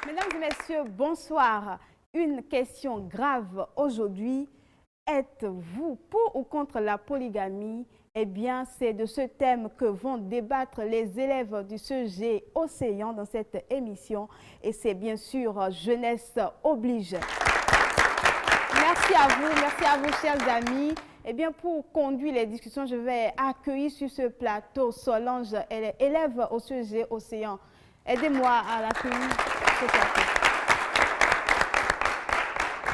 Mesdames et messieurs, bonsoir. Une question grave aujourd'hui. Êtes-vous pour ou contre la polygamie? Eh bien, c'est de ce thème que vont débattre les élèves du CEG Océan dans cette émission. Et c'est bien sûr Jeunesse oblige. Merci à vous, chers amis. Eh bien, pour conduire les discussions, je vais accueillir sur ce plateau Solange, elle est élève au CEG Océan. Aidez-moi à l'accueillir.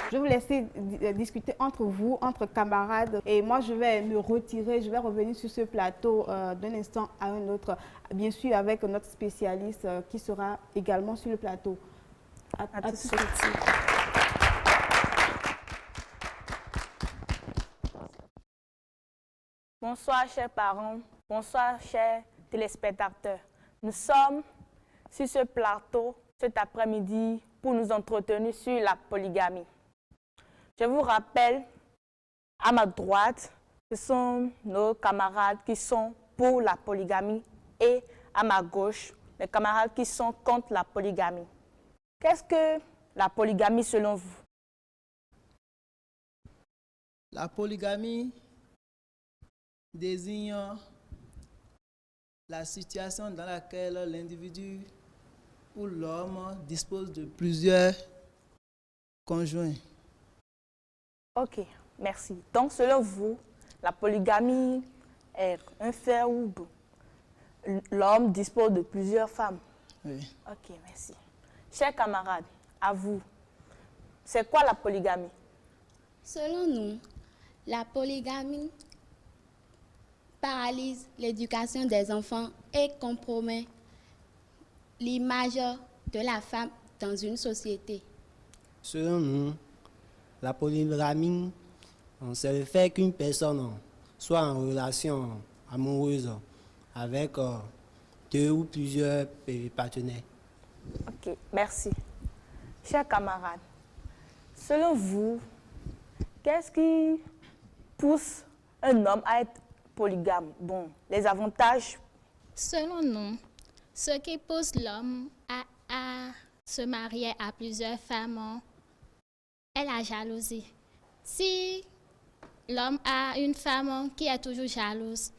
Je vais vous laisser discuter entre vous, entre camarades. Et moi, je vais me retirer, je vais revenir sur ce plateau d'un instant à un autre. Bien sûr, avec notre spécialiste qui sera également sur le plateau. À tout de suite. Bonsoir, chers parents. Bonsoir, chers téléspectateurs. Nous sommes sur ce plateau cet après-midi pour nous entretenir sur la polygamie. Je vous rappelle, à ma droite, ce sont nos camarades qui sont pour la polygamie et à ma gauche, les camarades qui sont contre la polygamie. Qu'est-ce que la polygamie selon vous? La polygamie désigne la situation dans laquelle l'individu ou l'homme dispose de plusieurs conjoints. Ok, merci. Donc, selon vous, la polygamie est un fait où l'homme dispose de plusieurs femmes? Oui. Ok, merci. Chers camarades, à vous, c'est quoi la polygamie? Selon nous, la polygamie paralyse l'éducation des enfants et compromet l'image de la femme dans une société. Selon nous, la polygamie, c'est le fait qu'une personne soit en relation amoureuse avec deux ou plusieurs partenaires. Ok, merci. Chers camarades, selon vous, qu'est-ce qui pousse un homme à être polygame? Bon, les avantages. Selon nous, ce qui pousse l'homme à se marier à plusieurs femmes est la jalousie. Si l'homme a une femme qui est toujours jalouse,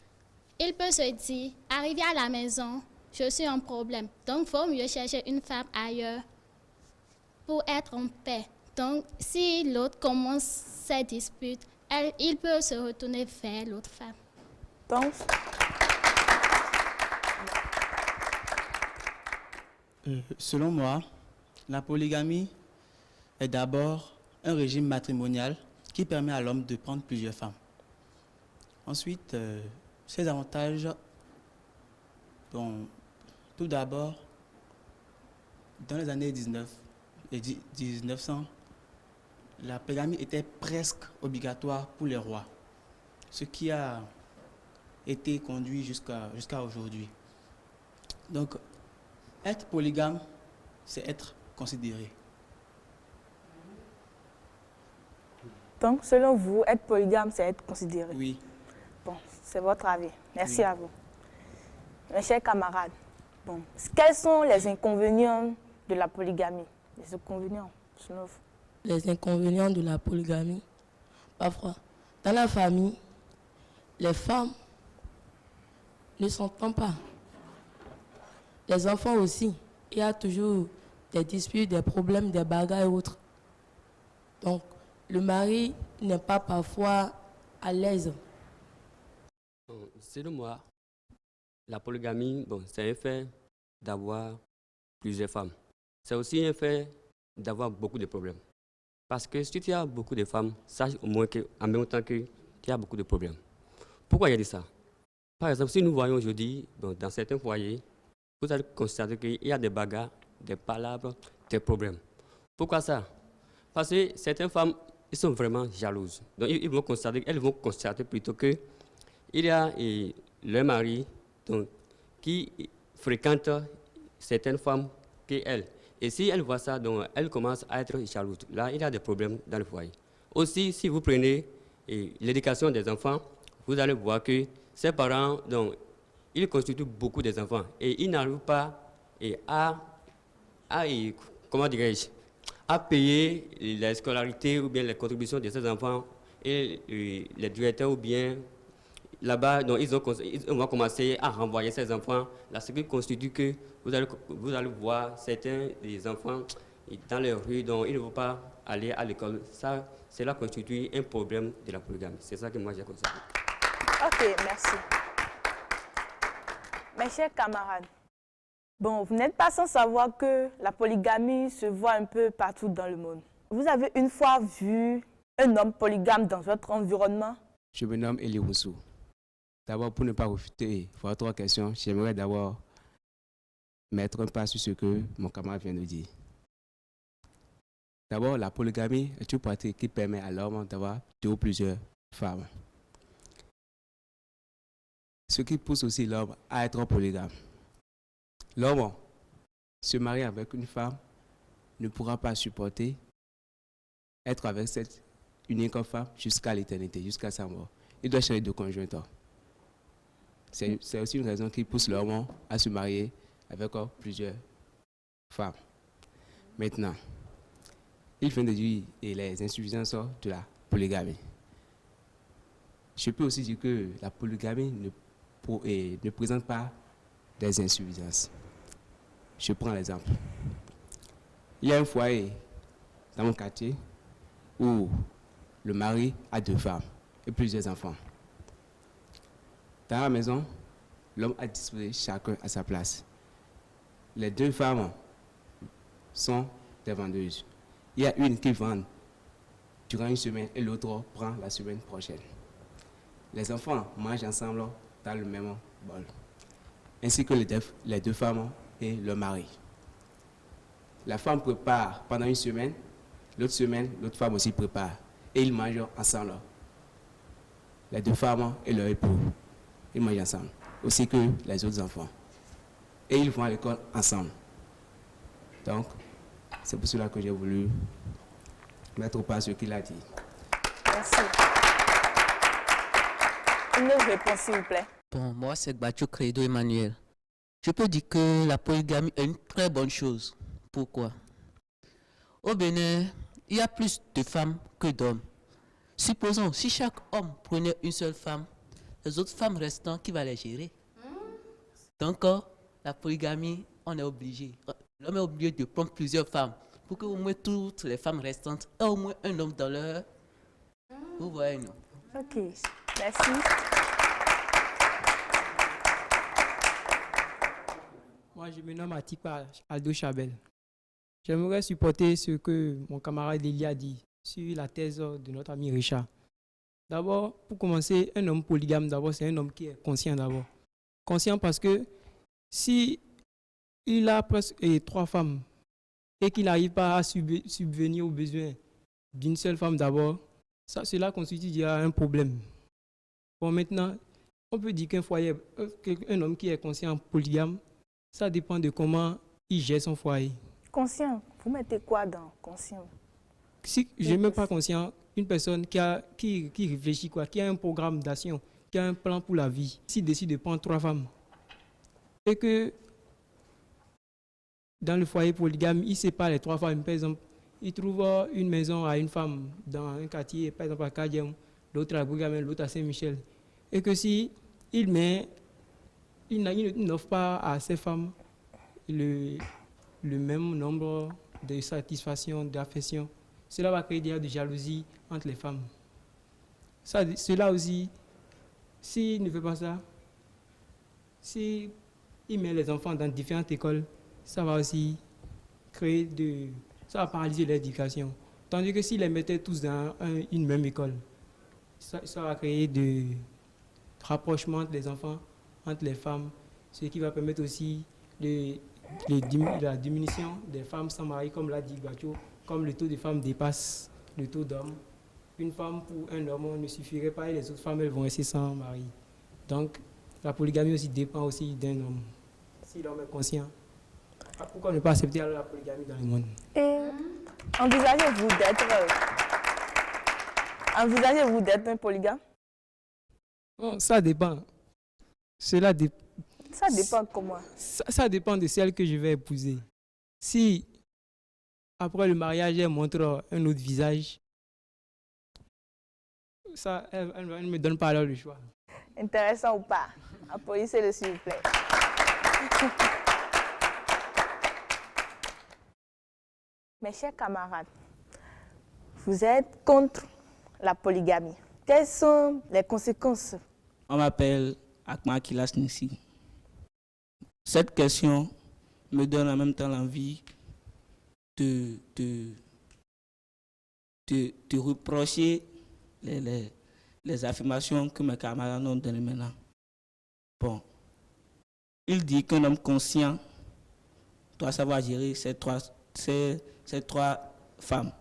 il peut se dire, arrivé à la maison, je suis en problème. Donc, il faut mieux chercher une femme ailleurs pour être en paix. Donc, si l'autre commence ses disputes, il peut se retourner vers l'autre femme. Donc, selon moi, la polygamie est d'abord un régime matrimonial qui permet à l'homme de prendre plusieurs femmes. Ensuite, ses avantages, bon, tout d'abord, dans les années 1900, la polygamie était presque obligatoire pour les rois, ce qui a été conduit jusqu'à aujourd'hui. Donc, être polygame, c'est être considéré. Donc, selon vous, être polygame, c'est être considéré? Oui. Bon, c'est votre avis. Merci Oui. à vous. Mes chers camarades, bon, quels sont les inconvénients de la polygamie? Les inconvénients, selon vous? Les inconvénients de la polygamie. Parfois, dans la famille, les femmes ne s'entendent pas. Les enfants aussi. Il y a toujours des disputes, des problèmes, des bagarres et autres. Donc, le mari n'est pas parfois à l'aise. Selon moi, la polygamie, bon, c'est un fait d'avoir plusieurs femmes. C'est aussi un fait d'avoir beaucoup de problèmes. Parce que si tu as beaucoup de femmes, sache au moins qu'en même temps que tu as beaucoup de problèmes. Pourquoi il y a dit ça? Par exemple, si nous voyons aujourd'hui, bon, dans certains foyers, vous allez constater qu'il y a des bagarres, des palabres, des problèmes. Pourquoi ça? Parce que certaines femmes, elles sont vraiment jalouses. Donc, elles vont constater plutôt que il y a leur mari donc, qui fréquente certaines femmes qu'elles. Et si elles voient ça, donc, elles commencent à être jalouses. Là, il y a des problèmes dans le foyer. Aussi, si vous prenez l'éducation des enfants, vous allez voir que ces parents, donc, ils constituent beaucoup des enfants et ils n'arrivent pas comment dirais-je, à payer la scolarité ou bien les contributions de ces enfants et les directeurs ou bien là-bas, ils vont commencer à renvoyer ces enfants. Là, ce qui constitue que vous allez voir certains des enfants dans les rues, dont ils ne vont pas aller à l'école. Ça, cela constitue un problème de la polygamie. C'est ça que moi j'ai constaté. Ok, merci. Mes chers camarades, bon, vous n'êtes pas sans savoir que la polygamie se voit un peu partout dans le monde. Vous avez une fois vu un homme polygame dans votre environnement? Je me nomme Eli Roussou. D'abord, pour ne pas refuter votre question, j'aimerais d'abord mettre un pas sur ce que mon camarade vient de dire. D'abord, la polygamie est une pratique qui permet à l'homme d'avoir 2 ou plusieurs femmes. Ce qui pousse aussi l'homme à être polygame. L'homme se marier avec une femme ne pourra pas supporter être avec cette unique femme jusqu'à l'éternité, jusqu'à sa mort. Il doit changer de conjoint. C'est aussi une raison qui pousse l'homme à se marier avec plusieurs femmes. Maintenant, il vient de dire les insuffisances de la polygamie. Je peux aussi dire que la polygamie ne présente pas des insuffisances. Je prends l'exemple. Il y a un foyer dans mon quartier où le mari a 2 femmes et plusieurs enfants. Dans la maison, l'homme a disposé chacun à sa place. Les 2 femmes sont des vendeuses. Il y a une qui vend durant une semaine et l'autre prend la semaine prochaine. Les enfants mangent ensemble dans le même bol, ainsi que les 2 femmes et le mari. La femme prépare pendant une semaine, l'autre femme aussi prépare, et ils mangent ensemble. Les 2 femmes et leur époux, ils mangent ensemble, aussi que les autres enfants. Et ils vont à l'école ensemble. Donc, c'est pour cela que j'ai voulu mettre au pas ce qu'il a dit. Merci. Une réponse, s'il vous plaît. Bon, moi, c'est Gbacho Credo Emmanuel. Je peux dire que la polygamie est une très bonne chose. Pourquoi? Au Bénin, il y a plus de femmes que d'hommes. Supposons, si chaque homme prenait une seule femme, les autres femmes restantes, qui va les gérer? Donc, la polygamie, on est obligé. L'homme est obligé de prendre plusieurs femmes pour qu'au moins toutes les femmes restantes aient au moins un homme dans leur... Vous voyez, non? Ok, merci. Moi, je me nomme Atipa Aldo Chabel. J'aimerais supporter ce que mon camarade Elie a dit sur la thèse de notre ami Richard. D'abord, pour commencer, un homme polygame, d'abord, c'est un homme qui est conscient d'abord. Conscient parce que si il a presque 3 femmes et qu'il n'arrive pas à subvenir aux besoins d'une seule femme d'abord, cela constitue déjà un problème. Bon, maintenant, on peut dire qu'un foyer, un homme qui est conscient polygame, ça dépend de comment il gère son foyer. Conscient, vous mettez quoi dans conscient? Si je ne mets pas conscient, une personne qui réfléchit, qui a un programme d'action, qui a un plan pour la vie, s'il décide de prendre 3 femmes, et que dans le foyer polygame, il sépare les 3 femmes, par exemple, il trouve une maison à une femme dans un quartier, par exemple à Kadiam, l'autre à Bougamel, l'autre à Saint-Michel, et que si il n'offre pas à ces femmes le même nombre de satisfaction, d'affection, cela va créer de jalousie entre les femmes. Cela aussi, s'il ne fait pas ça, s'il met les enfants dans différentes écoles, ça va aussi ça va paralyser l'éducation. Tandis que s'il les mettait tous dans une même école, ça va créer de rapprochement entre les enfants, entre les femmes, ce qui va permettre aussi la diminution des femmes sans mari, comme l'a dit Gacho, comme le taux de femmes dépasse le taux d'hommes. Une femme pour un homme ne suffirait pas et les autres femmes elles vont rester sans mari. Donc la polygamie aussi dépend aussi d'un homme. Si l'homme est conscient, pourquoi ne pas accepter alors la polygamie dans le monde? Et envisagez-vous d'être un polygame? Bon, ça dépend. Ça dépend comment? Ça dépend de celle que je vais épouser. Si après le mariage, elle montre un autre visage, ça, elle ne me donne pas alors le choix. Intéressant ou pas? Applaudissez-le s'il vous plaît. Mes chers camarades, vous êtes contre la polygamie. Quelles sont les conséquences? On m'appelle Akma Kilas Nissi. Cette question me donne en même temps l'envie de reprocher les affirmations que mes camarades ont données maintenant. Bon, il dit qu'un homme conscient doit savoir gérer ces trois femmes.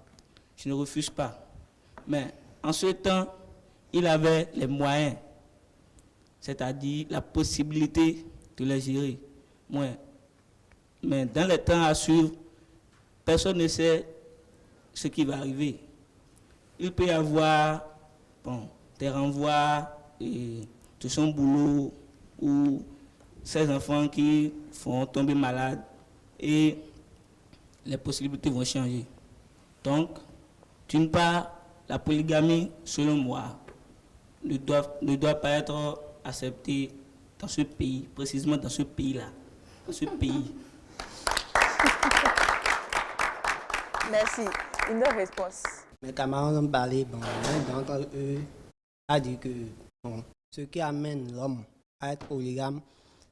Je ne refuse pas. Mais en ce temps, il avait les moyens, c'est-à-dire la possibilité de les gérer. Mais dans les temps à suivre, personne ne sait ce qui va arriver. Il peut y avoir des renvois de son boulot ou ses enfants qui font tomber malades et les possibilités vont changer. Donc, d'une part, la polygamie, selon moi, ne doit pas être acceptée dans ce pays, précisément dans ce pays-là. Dans ce pays. Merci. Une autre réponse. Mes camarades ont parlé, l'un d'entre eux a dit que ce qui amène l'homme à être polygame,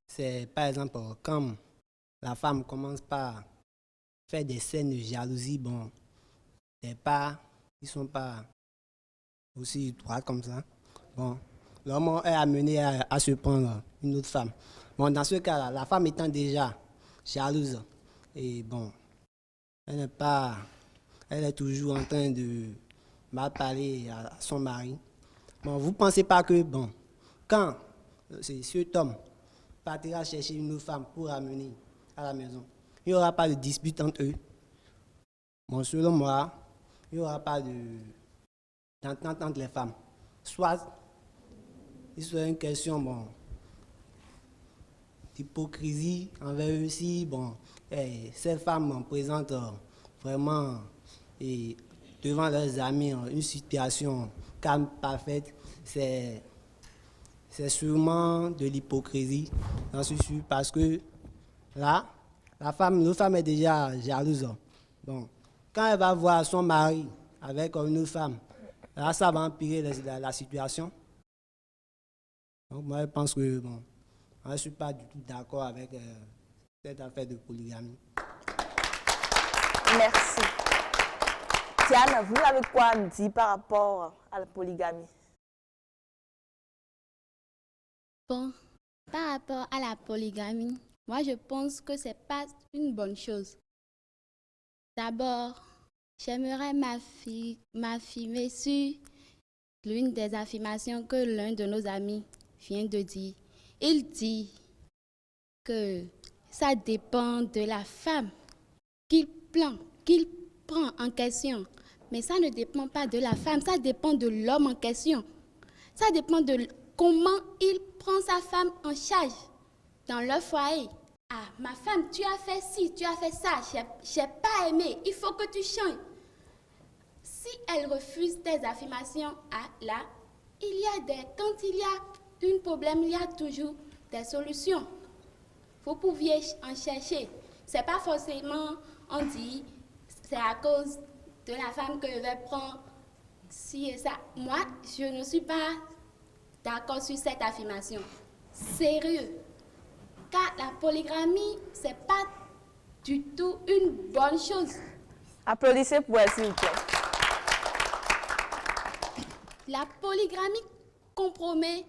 c'est par exemple quand la femme commence par faire des scènes de jalousie, des pas, ils ne sont pas aussi droits comme ça. L'homme est amené à se prendre une autre femme. Dans ce cas-là, la femme étant déjà jalouse, et elle est toujours en train de mal parler à son mari. Vous ne pensez pas que, quand cet homme partira chercher une autre femme pour ramener à la maison, il n'y aura pas de dispute entre eux. Selon moi, il n'y aura pas d'entente entre les femmes. Soit, il serait une question d'hypocrisie envers eux si ces femmes présentent vraiment devant leurs amis une situation calme, parfaite. C'est sûrement de l'hypocrisie, j'en suis sûr, parce que là, l'autre femme est déjà jalouse. Quand elle va voir son mari avec une autre femme, là, ça va empirer la situation. Donc, moi, je pense que je ne suis pas du tout d'accord avec cette affaire de polygamie. Merci. Tiana, vous avez quoi nous dire par rapport à la polygamie? Par rapport à la polygamie, moi je pense que ce n'est pas une bonne chose. D'abord, j'aimerais m'affirmer sur l'une des affirmations que l'un de nos amis vient de dire. Il dit que ça dépend de la femme qu'il prend en question. Mais ça ne dépend pas de la femme, ça dépend de l'homme en question. Ça dépend de comment il prend sa femme en charge dans leur foyer. Ah, ma femme, tu as fait ci, tu as fait ça, j'ai pas aimé, il faut que tu changes. Si elle refuse tes affirmations, là, quand il y a un problème, il y a toujours des solutions. Vous pouviez en chercher. C'est pas forcément, on dit, c'est à cause de la femme que je vais prendre ci et ça. Moi, je ne suis pas d'accord sur cette affirmation. Sérieux. Car la polygamie, ce n'est pas du tout une bonne chose. Applaudissez pour elle, s'il vous plaît. La polygamie compromet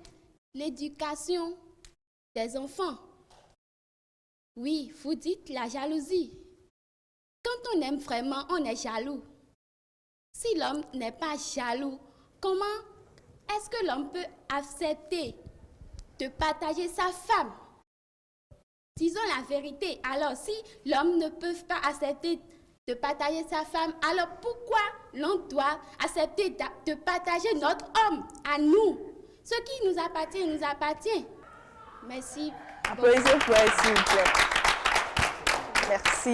l'éducation des enfants. Oui, vous dites la jalousie. Quand on aime vraiment, on est jaloux. Si l'homme n'est pas jaloux, comment est-ce que l'homme peut accepter de partager sa femme? Disons la vérité. Alors, si l'homme ne peut pas accepter de partager sa femme, alors pourquoi l'on doit accepter de partager notre homme à nous? Ce qui nous appartient, nous appartient. Merci. Applaudissez pour elle, s'il vous plaît. Merci.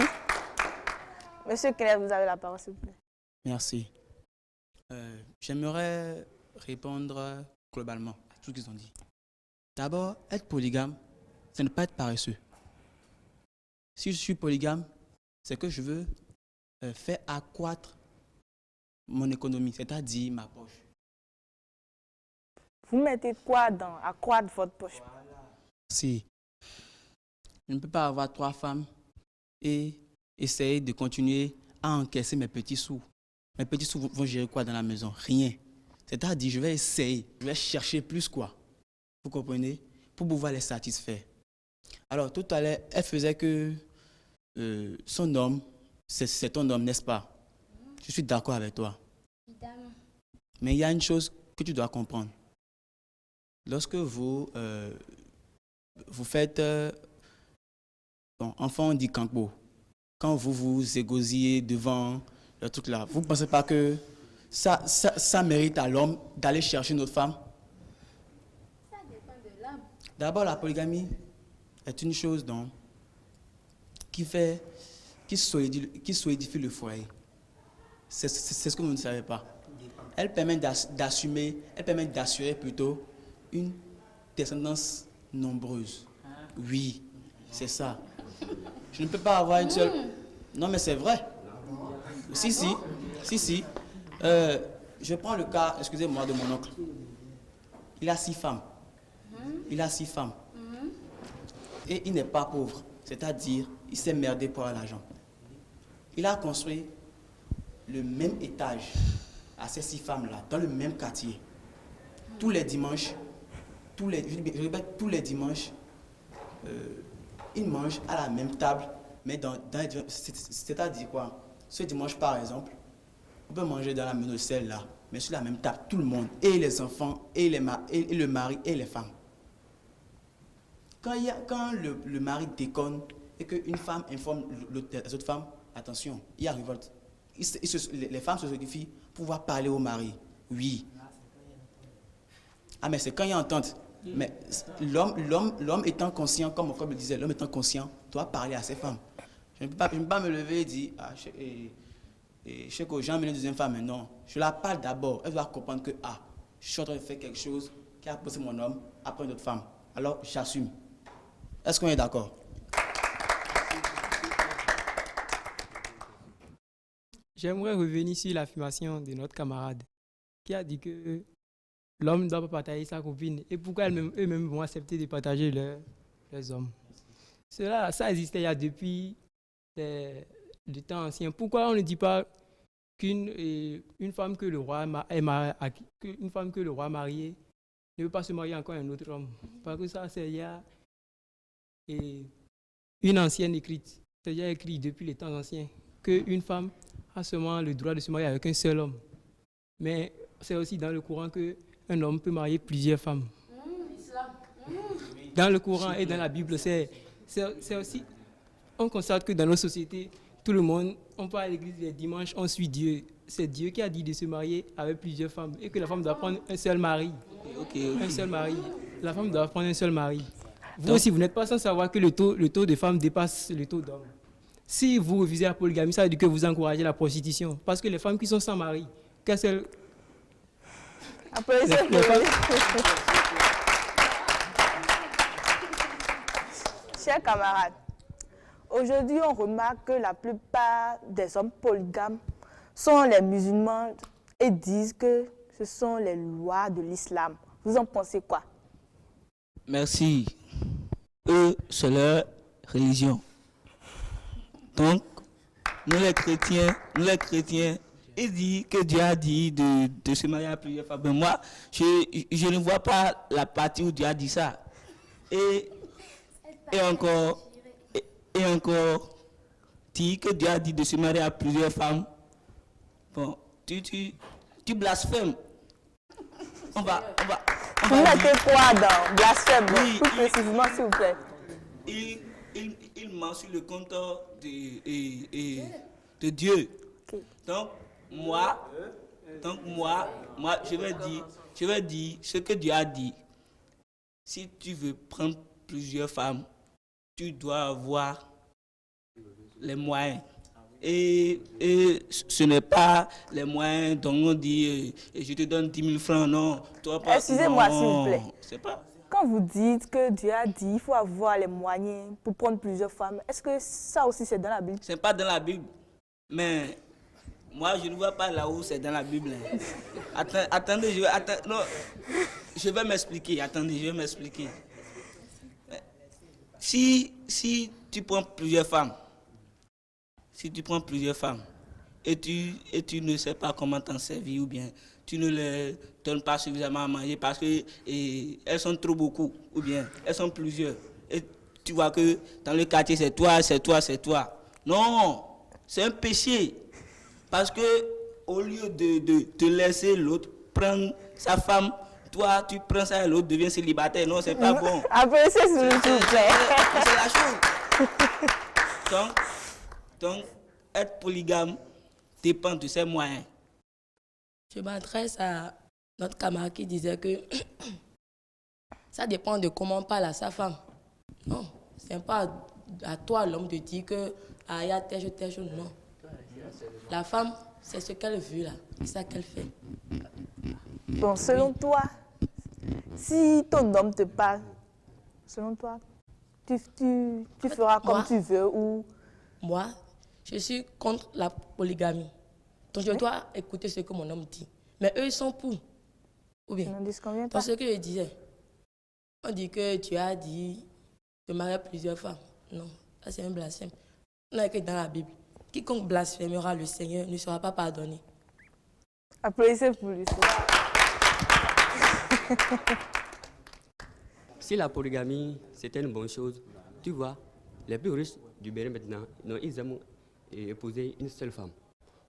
Monsieur Kenneth, vous avez la parole, s'il vous plaît. Merci. J'aimerais répondre globalement à tout ce qu'ils ont dit. D'abord, être polygame, c'est ne pas être paresseux. Si je suis polygame, c'est que je veux faire accroître mon économie, c'est-à-dire ma poche. Vous mettez quoi dans accroître votre poche? Si je ne peux pas avoir 3 femmes et essayer de continuer à encaisser mes petits sous. Mes petits sous vont gérer quoi dans la maison? Rien. C'est-à-dire, je vais essayer, je vais chercher plus quoi. Vous comprenez? Pour pouvoir les satisfaire. Alors, tout à l'heure, elle faisait que son homme, c'est ton homme, n'est-ce pas? Je suis d'accord avec toi. Évidemment. Mais il y a une chose que tu dois comprendre. Lorsque vous faites, enfant on dit kanko, quand vous vous égosillez devant le truc là, vous ne pensez pas que ça mérite à l'homme d'aller chercher une autre femme? Ça dépend de l'homme. D'abord, la polygamie est une chose qui solidifie le foyer. C'est ce que vous ne savez pas. Elle permet d'assurer plutôt une descendance nombreuse. Oui, c'est ça. Je ne peux pas avoir une seule... Non, mais c'est vrai. Si. Je prends le cas, excusez-moi, de mon oncle. Il a 6 femmes. Et il n'est pas pauvre. C'est-à-dire, il s'est merdé pour avoir l'argent. Il a construit le même étage à ces 6 femmes-là, dans le même quartier. Tous les dimanches, je répète, tous les dimanches, ils mangent à la même table, mais c'est-à-dire quoi? Ce dimanche, par exemple, on peut manger dans la maison de celle-là, mais sur la même table, tout le monde, et les enfants, et le mari, et les femmes. Quand le mari déconne et qu'une femme informe les autres femmes, attention, il y a révolte. Les femmes se sacrifient pour pouvoir parler au mari. Oui. Ah, mais c'est quand il y a entente. Mais l'homme étant conscient, comme mon frère me disait, l'homme étant conscient, doit parler à ses femmes. Je ne peux pas me lever et dire, je sais que j'ai amené une deuxième femme, mais non. Je la parle d'abord. Elle doit comprendre que, je suis en train de faire quelque chose qui a poussé mon homme après une autre femme. Alors, j'assume. Est-ce qu'on est d'accord? J'aimerais revenir sur l'affirmation de notre camarade qui a dit que l'homme ne doit pas partager sa copine. Et pourquoi eux-mêmes vont accepter de partager leurs hommes? Ça existait il y a depuis des temps anciens. Pourquoi on ne dit pas qu'une femme que le roi a mariée ne veut pas se marier encore à un autre homme? Parce que ça, c'est il y a une ancienne écrite. C'est déjà écrit depuis les temps anciens qu'une femme a seulement le droit de se marier avec un seul homme. Mais c'est aussi dans le courant qu'un homme peut marier plusieurs femmes. Dans le Coran et dans la Bible, c'est aussi... On constate que dans nos sociétés, tout le monde, on part à l'église les dimanches, on suit Dieu. C'est Dieu qui a dit de se marier avec plusieurs femmes et que la femme doit prendre un seul mari. Un seul mari. La femme doit prendre un seul mari. Vous aussi, vous n'êtes pas sans savoir que le taux de femmes dépasse le taux d'hommes. Si vous refusez la polygamie, ça veut dire que vous encouragez la prostitution. Parce que les femmes qui sont sans mari, qu'est-ce qu'elles... Chers camarades, aujourd'hui, on remarque que la plupart des hommes polygames sont les musulmans et disent que ce sont les lois de l'islam. Vous en pensez quoi? Merci. Eux, c'est leur religion. Donc, nous les chrétiens, ils disent que Dieu a dit de se marier à plusieurs femmes. Mais moi, je ne vois pas la partie où Dieu a dit ça. Et encore, et encore dire que Dieu a dit de se marier à plusieurs femmes, bon, tu blasphèmes. On va Vous mettez quoi dans blasphème? Oui, Plus précisément, s'il vous plaît. Il ment sur le compte de Dieu. Donc moi, je vais dire ce que Dieu a dit. Si tu veux prendre plusieurs femmes, tu dois avoir les moyens. Et ce n'est pas les moyens dont on dit je te donne 10 000 francs, non. Excusez-moi, s'il vous plaît. C'est pas. Quand vous dites que Dieu a dit il faut avoir les moyens pour prendre plusieurs femmes, est-ce que ça aussi c'est dans la Bible? C'est pas dans la Bible, mais moi je ne vois pas là où c'est dans la Bible. Attendez, je vais m'expliquer. Attendez, je vais m'expliquer. Si tu prends plusieurs femmes, et tu ne sais pas comment t'en servir ou bien tu ne leur donnes pas suffisamment à manger parce que elles sont trop beaucoup ou bien elles sont plusieurs et tu vois que dans le quartier c'est toi. Non, c'est un péché parce que au lieu de laisser l'autre prendre sa femme, toi tu prends ça et l'autre devient célibataire. Non, c'est pas bon. Après, s'il vous plaît. C'est la chose. Donc, être polygame dépend de ses moyens. Je m'adresse à notre camarade qui disait que ça dépend de comment on parle à sa femme. Non, ce n'est pas à toi, l'homme, de dire que il y a telle chose, non. La femme, c'est ce qu'elle veut, là. C'est ça qu'elle fait. Bon, selon toi, si ton homme te parle, selon toi, tu feras comme tu veux ou... Moi, je suis contre la polygamie. Donc, je dois écouter ce que mon homme dit. Mais eux, ils sont pour. Ou bien? Dans ce que je disais, on dit que tu as dit de marier plusieurs femmes. Non, ça c'est un blasphème. On a écrit dans la Bible. Quiconque blasphémera le Seigneur ne sera pas pardonné. Applaudissez pour lui. Si la polygamie, c'était une bonne chose, tu vois, les plus riches du Bénin maintenant, non, ils aiment épouser une seule femme.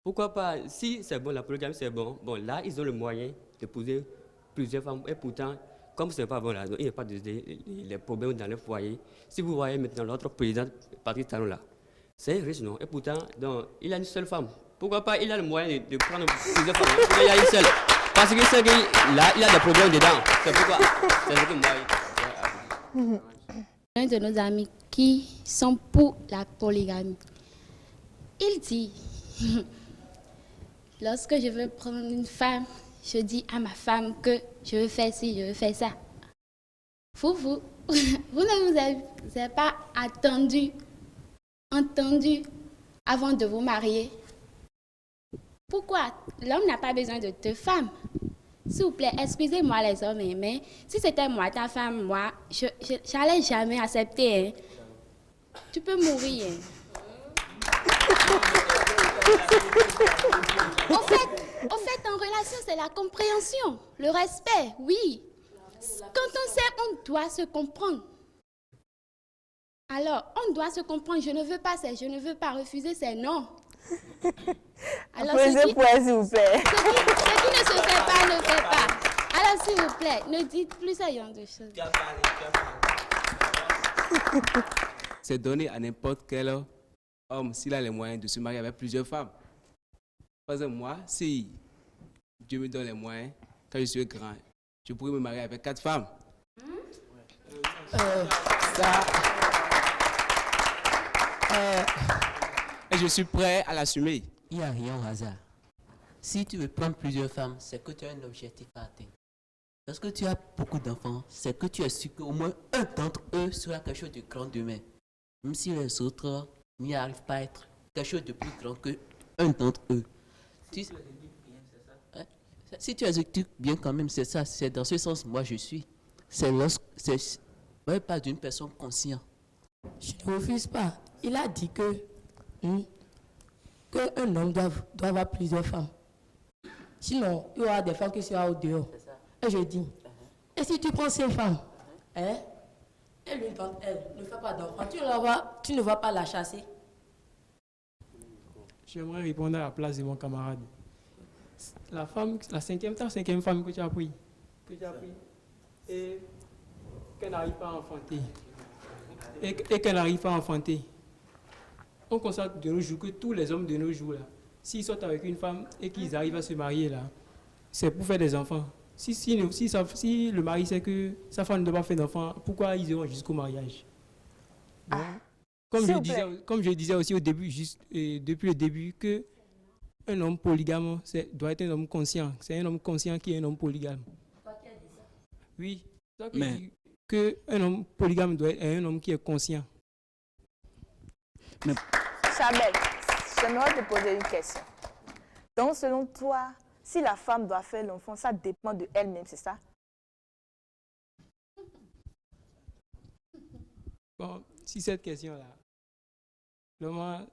Pourquoi pas, si c'est bon, la polygamie c'est bon, là, ils ont le moyen d'épouser plusieurs femmes. Et pourtant, comme ce n'est pas bon là, il n'y a pas les problèmes dans le foyer. Si vous voyez maintenant l'autre président, Patrice Talon là, c'est riche, non? Et pourtant, donc, il a une seule femme. Pourquoi pas, il a le moyen de prendre plusieurs femmes. Il a une seule. Parce que c'est là, il a des problèmes dedans. C'est pourquoi. C'est ce que moi. Un de nos amis qui sont pour la polygamie, il dit, lorsque je veux prendre une femme, je dis à ma femme que je veux faire ci, je veux faire ça. Vous ne vous avez pas entendu avant de vous marier. Pourquoi? L'homme n'a pas besoin de deux femmes. S'il vous plaît, excusez-moi les hommes, mais si c'était moi, ta femme, moi, je n'allais jamais accepter. Hein. Tu peux mourir. Hein. Au fait, en relation, c'est la compréhension, le respect, oui. Quand on s'aime, on doit se comprendre. Alors, on doit se comprendre. Je ne veux pas, c'est je ne veux pas. Refuser, c'est non. Alors, s'il vous plaît. Ce qui ne se fait pas, ne fait pas. Alors, s'il vous plaît, ne dites plus ce genre de choses. C'est donné à n'importe quel homme, s'il a les moyens de se marier avec plusieurs femmes. Par exemple, moi, si Dieu me donne les moyens, quand je suis grand, je pourrais me marier avec 4 femmes. Et je suis prêt à l'assumer. Il n'y a rien au hasard. Si tu veux prendre plusieurs femmes, c'est que tu as un objectif à atteindre. Lorsque tu as beaucoup d'enfants, c'est que tu es sûr qu'au moins un d'entre eux sera quelque chose de grand demain. Même si les autres n'y arrivent pas à être quelque chose de plus grand qu'un d'entre eux. Si tu exécutes bien quand même, c'est ça. C'est dans ce sens moi je suis. C'est pas d'une personne consciente. Je ne refuse pas. Il a dit qu'un homme doit avoir plusieurs femmes. Sinon, il y aura des femmes qui seront au dehors. Et je dis, et si tu prends ces femmes, Et l'une d'entre elles ne fait pas d'enfant, tu ne vas pas la chasser. J'aimerais répondre à la place de mon camarade. La femme, la cinquième femme que tu as pris, et qu'elle n'arrive pas à enfanter, et qu'elle n'arrive pas à enfanter. On constate de nos jours que tous les hommes de nos jours, là, s'ils sont avec une femme et qu'ils arrivent à se marier, là, c'est pour faire des enfants. Si le mari sait que sa femme ne doit pas faire d'enfants, pourquoi ils iront jusqu'au mariage? Donc, comme je disais aussi au début, depuis le début, que un homme polygame doit être un homme conscient. C'est un homme conscient qui est un homme polygame. Oui, c'est ça que je dis, qu'un homme polygame doit être un homme qui est conscient. Chabelle, j'aimerais te poser une question. Donc, selon toi, si la femme doit faire l'enfant, ça dépend de elle-même, c'est ça? Bon, si cette question-là, moi,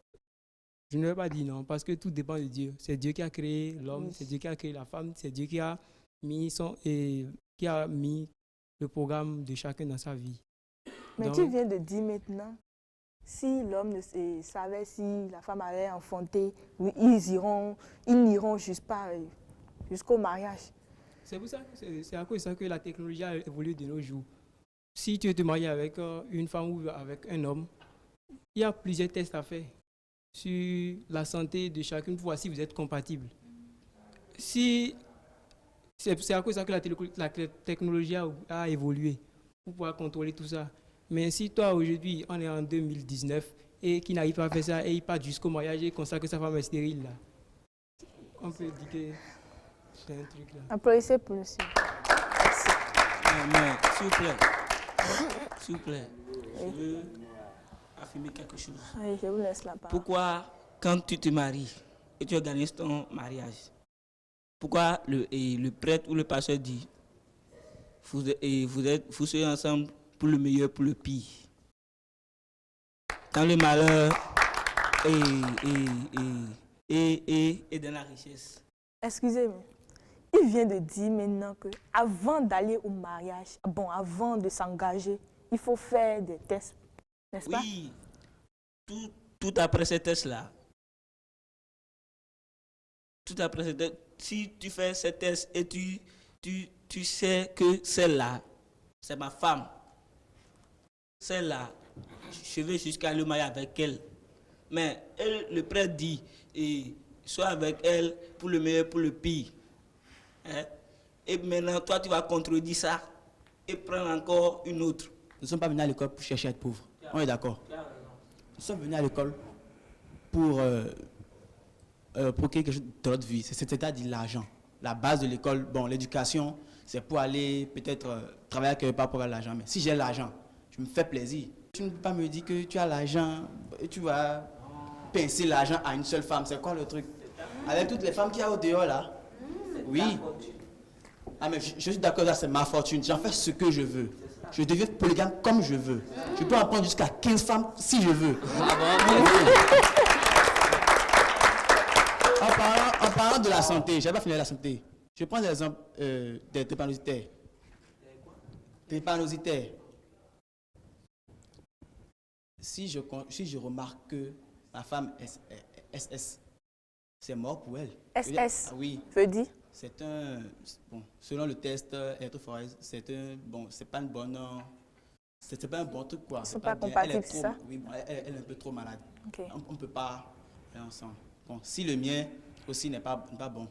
je ne vais pas dire non, parce que tout dépend de Dieu. C'est Dieu qui a créé l'homme, oui. C'est Dieu qui a créé la femme, c'est Dieu qui a mis le programme de chacun dans sa vie. Mais donc, tu viens de dire maintenant, si l'homme savait si la femme allait enfanter, oui, ils n'iront jusqu'au mariage. C'est pour ça, c'est à cause de ça que la technologie a évolué de nos jours. Si tu veux te marier avec une femme ou avec un homme, il y a plusieurs tests à faire sur la santé de chacun pour voir si vous êtes compatible. C'est à cause de ça que la technologie a évolué pour pouvoir contrôler tout ça. Mais si toi, aujourd'hui, on est en 2019 et qu'il n'arrive pas à faire ça et il part jusqu'au mariage et constate que sa femme est stérile, là, on peut dire que c'est un truc là. Applaudissez pour le suivre. Mais, s'il vous plaît, je veux affirmer quelque chose. Oui, je vous laisse la parole. Pourquoi, quand tu te maries et tu organises ton mariage, pourquoi le prêtre ou le pasteur dit vous serez ensemble pour le meilleur, pour le pire? Quand le malheur est dans la richesse. Excusez-moi. Il vient de dire maintenant qu'avant d'aller au mariage, avant de s'engager, il faut faire des tests, n'est-ce pas? Oui, tout après ces tests-là. Tout après ces tests, si tu fais ces tests et tu sais que celle-là, c'est ma femme, celle-là, je vais jusqu'à le mariage avec elle. Mais le prêtre dit, sois avec elle pour le meilleur, pour le pire. Hein? Et maintenant, toi, tu vas contredire ça et prendre encore une autre. Nous ne sommes pas venus à l'école pour chercher à être pauvres. On est d'accord. Nous sommes venus à l'école pour quelque chose de notre vie. C'est-à-dire l'argent. La base de l'école, l'éducation, c'est pour aller peut-être travailler quelque part pour avoir l'argent. Mais si j'ai l'argent, je me fais plaisir. Tu ne peux pas me dire que tu as l'argent et tu vas pincer l'argent à une seule femme. C'est quoi le truc? Avec toutes les femmes qu'il y a au dehors là. Oui. Ah mais je suis d'accord, là c'est ma fortune. J'en fais ce que je veux. Je deviens polygame comme je veux. Je peux en prendre jusqu'à 15 femmes si je veux. En parlant de la santé, je n'ai pas fini la santé. Je prends l'exemple des drépanocytaires. Drépanocytaires. Si je remarque que ma femme est SS, c'est mort pour elle. SS, oui. Veut dire? C'est selon le test électrophorèse, c'est pas une bonne, c'est pas un bon truc quoi. C'est pas compatible, c'est ça? Oui, elle est un peu trop malade. Okay. On ne peut pas aller ensemble. Bon, si le mien aussi n'est pas bon,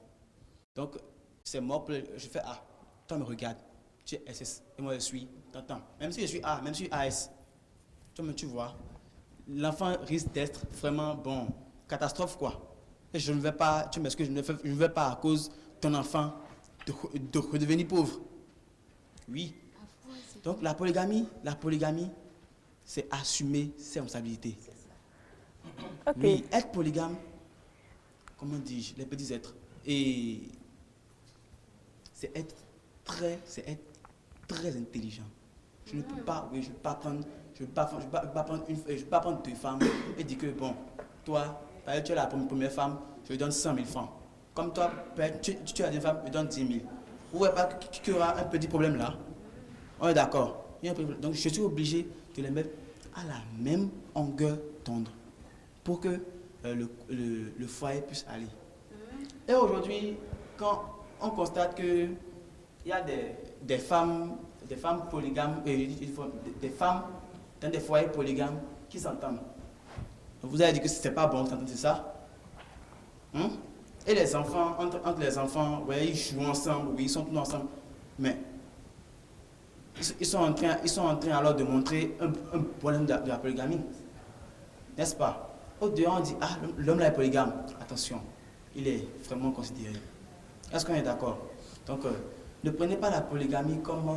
donc c'est mort pour je fais A, toi me regarde, tu es SS et moi je suis, t'entends. Même si je suis A, même si je suis AS, tu vois, l'enfant risque d'être vraiment catastrophe quoi. Et je ne vais pas, tu m'excuses, je ne vais pas à cause de ton enfant de redevenir pauvre. Oui. Donc la polygamie, c'est assumer ses responsabilités. Okay. Oui, être polygame, comment dis-je, les petits êtres, et c'est être très intelligent. Je ne peux pas, je ne peux pas prendre deux femmes et dire que toi, tu es la première femme, je lui donne 100 000 francs. Comme toi, tu as des femmes, je lui donne 10 000. Vous ne voyez pas qu'il y aura un petit problème là? On est d'accord. Donc je suis obligé de les mettre à la même longueur d'onde pour que le foyer puisse aller. Et aujourd'hui, quand on constate qu'il y a des femmes polygames, des femmes dans des foyers polygames qui s'entendent. Vous avez dit que ce n'est pas bon, c'est ça? Et les enfants, entre les enfants, ouais, ils jouent ensemble, oui, ils sont tous ensemble. Mais ils sont en train alors de montrer un problème de la polygamie. N'est-ce pas? Au dehors, on dit, ah, l'homme là est polygame. Attention, il est vraiment considéré. Est-ce qu'on est d'accord? Donc, ne prenez pas la polygamie comme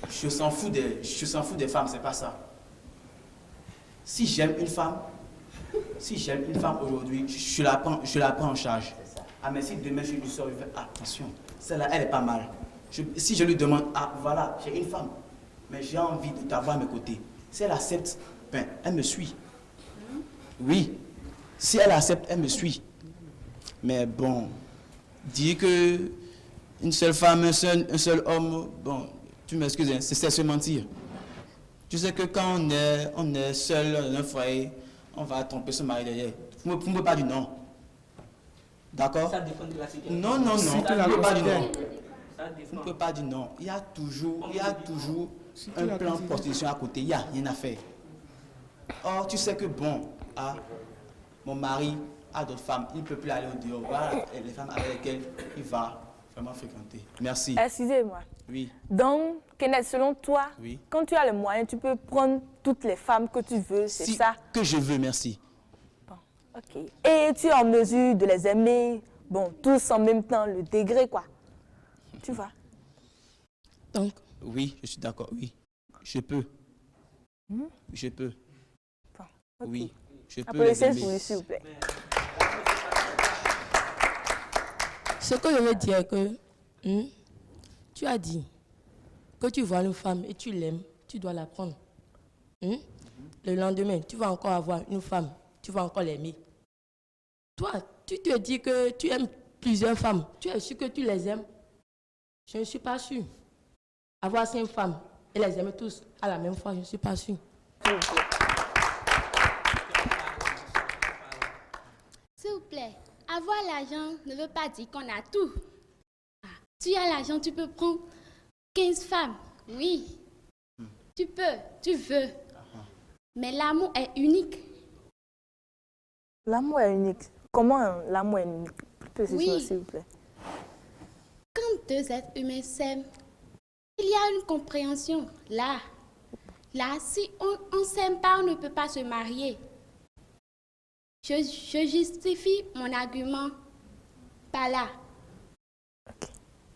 je s'en fous des femmes, c'est pas ça. Si j'aime une femme aujourd'hui, je la prends en charge. Ah, mais si demain je lui sors, je fais attention, celle-là, elle est pas mal. Si je lui demande, ah, voilà, j'ai une femme, mais j'ai envie de t'avoir à mes côtés. Si elle accepte, ben, elle me suit. Oui, si elle accepte, elle me suit. Mais bon, dire que une seule femme, un seul homme, bon, tu m'excuses, hein, c'est se mentir. Tu sais que quand on est seul dans un foyer, on va tromper son mari derrière. Vous ne pouvez pas dire non. D'accord? Ça dépend de la situation. Non, non, non. Vous ne pouvez pas dire non. Vous ne pouvez pas dire non. Il y a toujours un plan de prostitution à côté. Il n'y a rien à faire. Or, tu sais que bon, mon mari a d'autres femmes. Il ne peut plus aller au dehors. Voilà les femmes avec lesquelles il va vraiment fréquenter. Merci. Excusez-moi. Oui. Donc, Kenneth, selon toi, oui, quand tu as le moyen, tu peux prendre toutes les femmes que tu veux, c'est ça? Que je veux, merci. Bon, ok. Et tu es en mesure de les aimer, bon, tous en même temps, le degré, quoi. Tu vois? Donc? Oui, je suis d'accord, oui. Je peux. Je peux. Bon, okay. Oui, je peux Applaudissez les aimer. s'il vous plaît. Ce que je veux dire que tu as dit que tu vois une femme et tu l'aimes, tu dois la prendre. Le lendemain, tu vas encore avoir une femme, tu vas encore l'aimer. Toi, tu te dis que tu aimes plusieurs femmes, tu es sûr que tu les aimes? Je ne suis pas sûre. Avoir 5 femmes et les aimer tous à la même fois, je ne suis pas sûre. S'il vous plaît, avoir l'argent ne veut pas dire qu'on a tout. Tu as l'argent, tu peux prendre 15 femmes. Oui, tu peux, tu veux. Mais l'amour est unique. L'amour est unique. Comment l'amour est unique? Plus précisément, Oui. s'il vous plaît. Quand deux êtres humains s'aiment, il y a une compréhension. Là, si on ne s'aime pas, on ne peut pas se marier. Je justifie mon argument par là.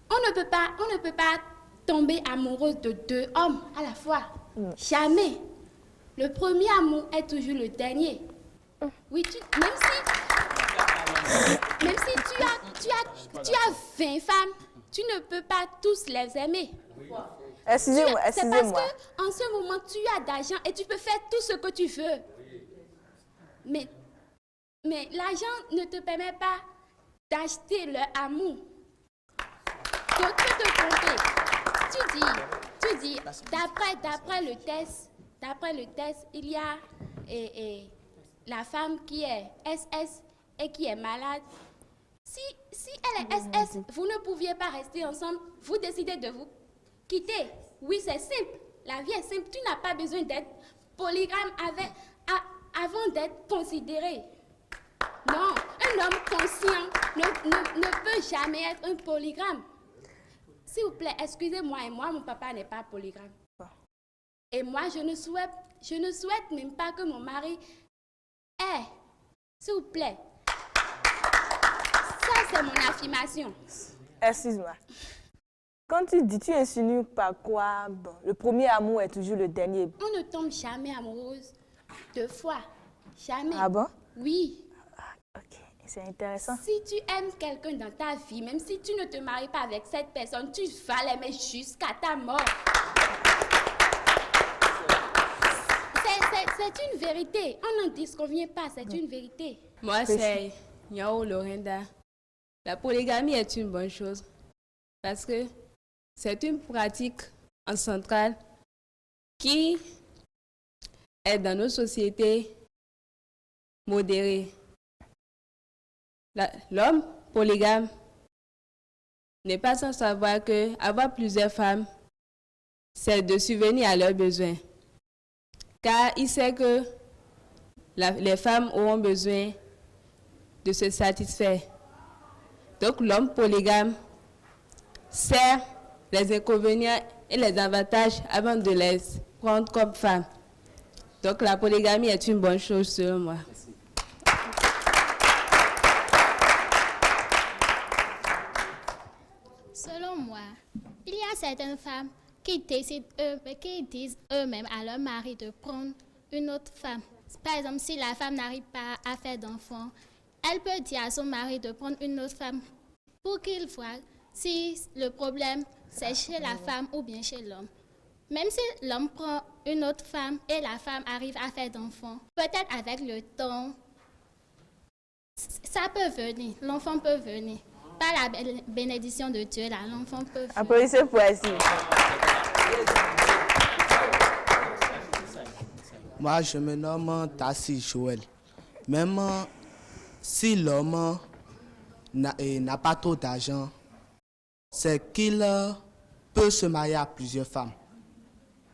On ne peut pas tomber amoureux de 2 hommes à la fois. Jamais. Le premier amour est toujours le dernier. Oui, même si tu as 20 femmes, tu ne peux pas tous les aimer. Excusez-moi, C'est parce qu'en ce moment, tu as d'argent et tu peux faire tout ce que tu veux. Mais l'argent ne te permet pas d'acheter leur amour. Tu peux te tromper. Tu dis, d'après le test, il y a la femme qui est SS et qui est malade. Si elle est SS, vous ne pouviez pas rester ensemble, vous décidez de vous quitter. Oui, c'est simple. La vie est simple. Tu n'as pas besoin d'être polygame avant d'être considéré. Non, un homme conscient ne peut jamais être un polygame. S'il vous plaît, excusez-moi, et moi, mon papa n'est pas polygame. Et moi, je ne souhaite même pas que mon mari ait. S'il vous plaît. Ça, c'est mon affirmation. Excuse-moi. Quand tu dis, tu insinues par quoi? Bon, le premier amour est toujours le dernier. On ne tombe jamais amoureuse 2 fois. Jamais. Ah bon? Oui. Ok, c'est intéressant. Si tu aimes quelqu'un dans ta vie, même si tu ne te maries pas avec cette personne, tu vas l'aimer jusqu'à ta mort. C'est une vérité. On n'en disconvient pas, c'est une vérité. Moi, c'est Nyao Lorinda. La polygamie est une bonne chose parce que c'est une pratique en centrale qui est dans nos sociétés modérées. L'homme polygame n'est pas sans savoir que avoir plusieurs femmes, c'est de subvenir à leurs besoins. Car il sait que les femmes auront besoin de se satisfaire. Donc l'homme polygame sait les inconvénients et les avantages avant de les prendre comme femmes. Donc la polygamie est une bonne chose selon moi. Selon moi, il y a certaines femmes qui disent eux-mêmes à leur mari de prendre une autre femme. Par exemple, si la femme n'arrive pas à faire d'enfants, elle peut dire à son mari de prendre une autre femme pour qu'il voit si le problème c'est chez la femme ou bien chez l'homme. Même si l'homme prend une autre femme et la femme arrive à faire d'enfants, peut-être avec le temps, ça peut venir, l'enfant peut venir. Par la bénédiction de Dieu, là, l'enfant peut venir. Applaudissez pour elle. Moi, je me nomme Tassi Joël. Même si l'homme n'a pas trop d'argent, c'est qu'il peut se marier à plusieurs femmes.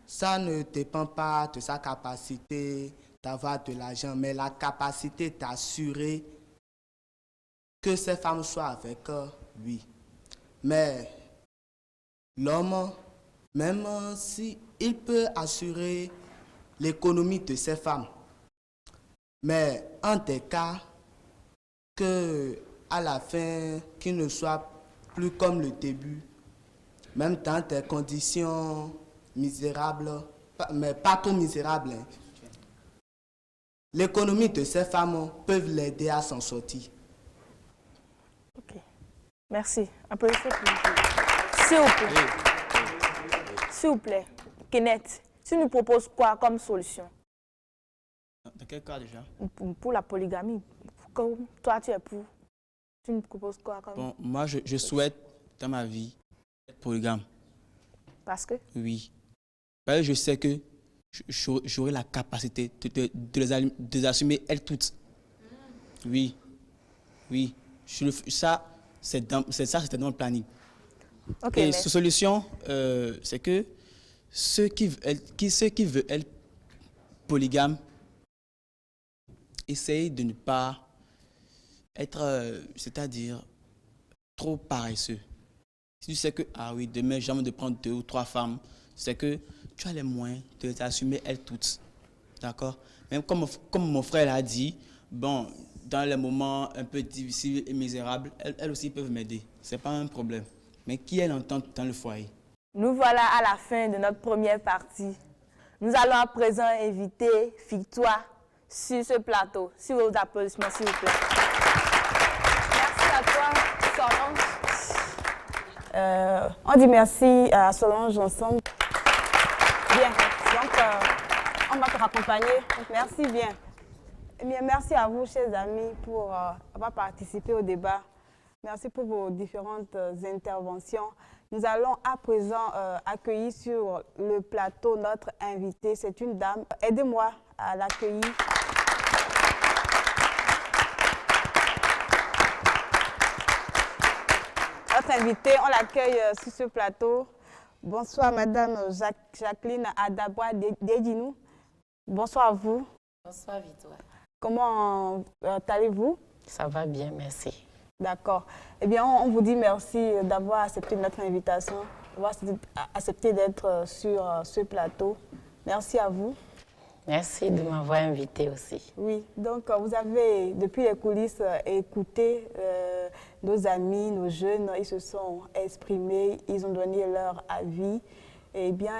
Ça ne dépend pas de sa capacité d'avoir de l'argent, mais la capacité d'assurer que ces femmes soient avec lui. Mais l'homme, même si il peut assurer l'économie de ces femmes, mais en des cas que à la fin, qu'il ne soit plus comme le début, même dans des conditions misérables, mais pas trop misérables. L'économie de ces femmes peut l'aider à s'en sortir. Ok, merci. Applaudissez pour nous. S'il vous plaît, Kenneth, tu nous proposes quoi comme solution? Dans quel cas déjà? Pour la polygamie. Comme toi, tu es pour. Tu nous proposes quoi comme... Bon, moi, je souhaite dans ma vie être polygame. Parce que? Oui. Parce que je sais que j'aurai la capacité de les assumer elles toutes. Oui. Oui. C'était dans le planning. Okay, et cette solution, c'est que ceux qui veulent être polygames essayent de ne pas être, c'est-à-dire, trop paresseux. Si tu sais que, ah oui, demain, j'ai envie de prendre 2 ou 3 femmes, c'est que tu as les moyens de les assumer elles toutes. D'accord? Même comme mon frère l'a dit, bon, dans les moments un peu difficiles et misérables, elles aussi peuvent m'aider. Ce n'est pas un problème. Mais qui est l'entente dans le foyer? Nous voilà à la fin de notre première partie. Nous allons à présent inviter Victoire sur ce plateau. Sur vos applaudissements, s'il vous plaît. Merci à toi, Solange. On dit merci à Solange ensemble. Bien, donc on va te raccompagner. Merci bien. Eh bien, merci à vous, chers amis, pour avoir participé au débat. Merci pour vos différentes interventions. Nous allons à présent accueillir sur le plateau notre invitée. C'est une dame. Aidez-moi à l'accueillir. Notre invitée, on l'accueille sur ce plateau. Bonsoir, Madame Jacqueline Adabwa Dedinou. Bonsoir à vous. Bonsoir, Victoire. Comment allez-vous? Ça va bien, merci. D'accord. Eh bien, on vous dit merci d'avoir accepté notre invitation, d'avoir accepté d'être sur ce plateau. Merci à vous. Merci de m'avoir invité aussi. Oui, donc vous avez, depuis les coulisses, écouté nos amis, nos jeunes, ils se sont exprimés, ils ont donné leur avis. Eh bien,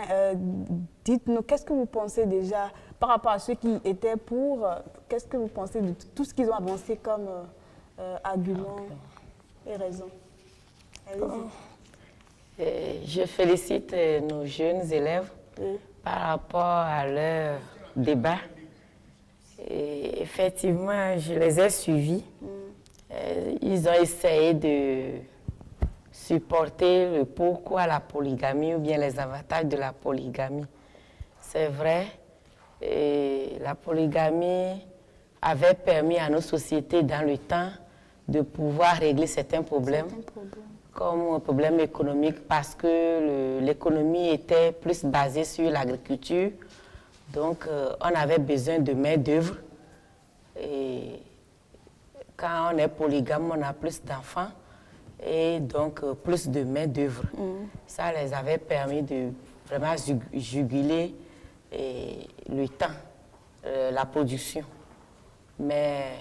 dites-nous, qu'est-ce que vous pensez déjà par rapport à ceux qui étaient pour, qu'est-ce que vous pensez de tout ce qu'ils ont avancé comme arguments et raisons? Je félicite nos jeunes élèves par rapport à leur débat. Et effectivement, je les ai suivis. Ils ont essayé de supporter le pourquoi la polygamie ou bien les avantages de la polygamie. C'est vrai, et la polygamie avait permis à nos sociétés dans le temps de pouvoir régler certains problèmes, comme un problème économique parce que l'économie était plus basée sur l'agriculture. Donc, on avait besoin de main-d'œuvre. Et quand on est polygame, on a plus d'enfants et donc plus de main-d'œuvre. Ça les avait permis de vraiment juguler le temps, la production. Mais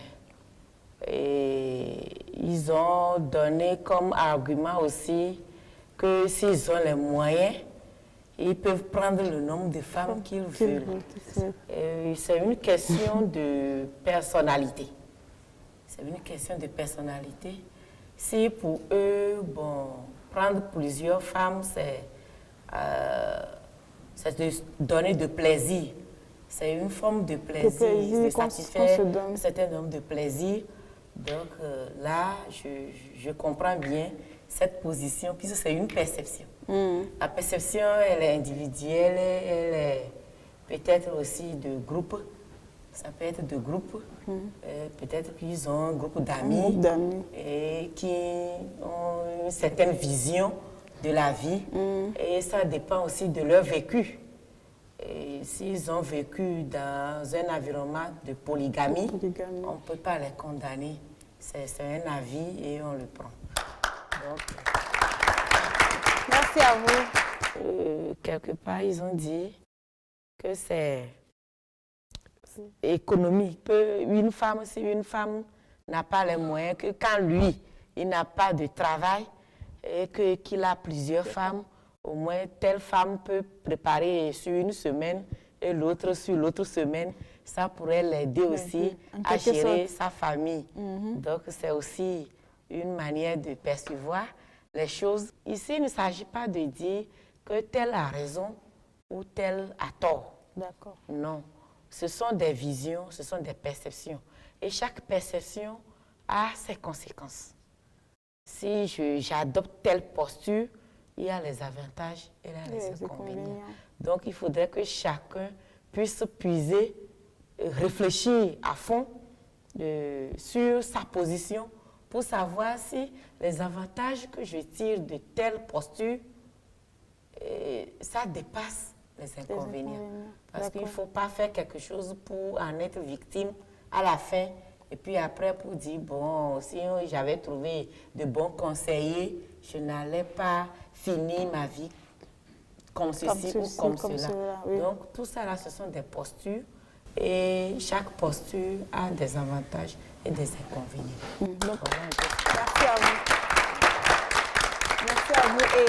ils ont donné comme argument aussi que s'ils ont les moyens, ils peuvent prendre le nombre de femmes qu'ils veulent. C'est une question de personnalité. C'est une question de personnalité. Si pour eux, bon, prendre plusieurs femmes, c'est de donner de plaisir. C'est une forme de plaisir, de satisfaire un certain nombre de plaisirs. Donc là, je comprends bien cette position, puisque c'est une perception. La perception, elle est individuelle, elle est peut-être aussi de groupe. Ça peut être de groupe. Peut-être qu'ils ont un groupe d'amis et qui ont une certaine vision de la vie. Et ça dépend aussi de leur vécu. Et s'ils ont vécu dans un environnement de polygamie, on ne peut pas les condamner. C'est un avis et on le prend. Donc, merci à vous. Quelque part, ils ont dit que c'est économique. Une femme, si une femme n'a pas les moyens, que quand lui, il n'a pas de travail et qu'il a plusieurs femmes, au moins telle femme peut préparer sur une semaine et l'autre sur l'autre semaine. Ça pourrait l'aider aussi à gérer sa famille. Donc c'est aussi une manière de percevoir les choses. Ici, il ne s'agit pas de dire que tel a raison ou tel a tort. D'accord. Non. Ce sont des visions, ce sont des perceptions. Et chaque perception a ses conséquences. Si j'adopte telle posture, il y a les avantages et les inconvénients. Donc, il faudrait que chacun puisse puiser, réfléchir à fond sur sa position pour savoir si les avantages que je tire de telle posture, ça dépasse les inconvénients. Parce qu'il ne faut pas faire quelque chose pour en être victime à la fin. Et puis après, pour dire, bon, si j'avais trouvé de bons conseillers, je n'allais pas finir ma vie comme ceci ou comme cela. Donc, tout ça, là, ce sont des postures. Et chaque posture a des avantages et des inconvénients. Donc, merci à vous. Merci à vous. Et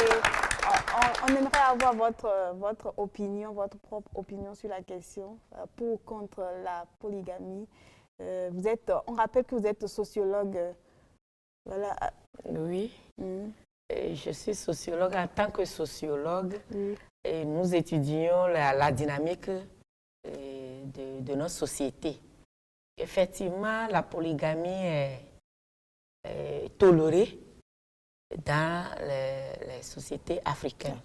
on aimerait avoir votre opinion, votre propre opinion sur la question pour ou contre la polygamie. On rappelle que vous êtes sociologue. Voilà. Oui. Et je suis sociologue. En tant que sociologue, et nous étudions la dynamique de notre société. Effectivement, la polygamie est tolérée dans les sociétés africaines,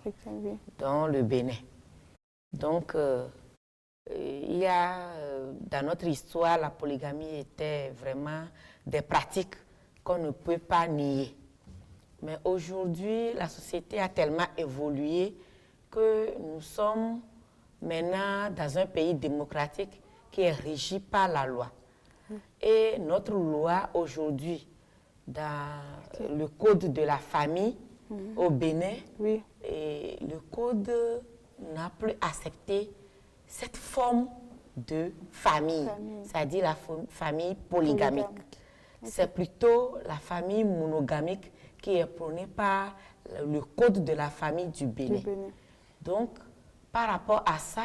dont le Bénin. Donc, il y a, dans notre histoire, la polygamie était vraiment des pratiques qu'on ne peut pas nier. Mais aujourd'hui, la société a tellement évolué que nous sommes maintenant dans un pays démocratique qui est régi par la loi. Et notre loi aujourd'hui, dans le code de la famille au Bénin, et le code n'a plus accepté cette forme de famille, c'est-à-dire la famille polygamique. C'est plutôt la famille monogamique qui est prônée par le code de la famille du Bénin. Donc, par rapport à ça,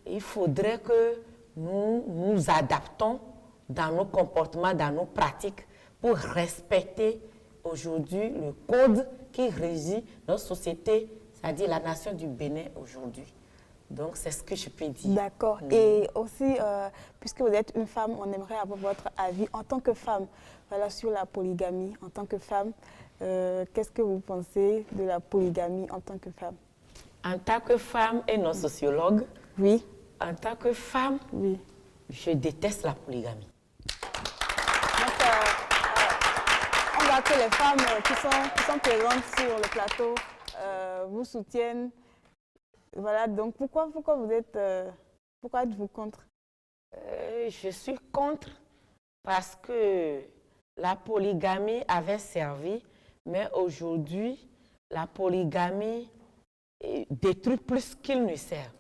il faudrait que nous nous adaptons dans nos comportements, dans nos pratiques, pour respecter aujourd'hui le code qui régit notre société, c'est-à-dire la nation du Bénin aujourd'hui. Donc, c'est ce que je peux dire. D'accord. Et aussi, puisque vous êtes une femme, on aimerait avoir votre avis en tant que femme, voilà, sur la polygamie, en tant que femme. qu'est-ce que vous pensez de la polygamie en tant que femme? En tant que femme et non sociologue, oui. En tant que femme, oui. Je déteste la polygamie. Donc, on voit que les femmes qui sont présentes sur le plateau vous soutiennent. Voilà, donc pourquoi êtes-vous contre? Je suis contre parce que la polygamie avait servi, mais aujourd'hui, la polygamie détruit plus qu'il ne sert.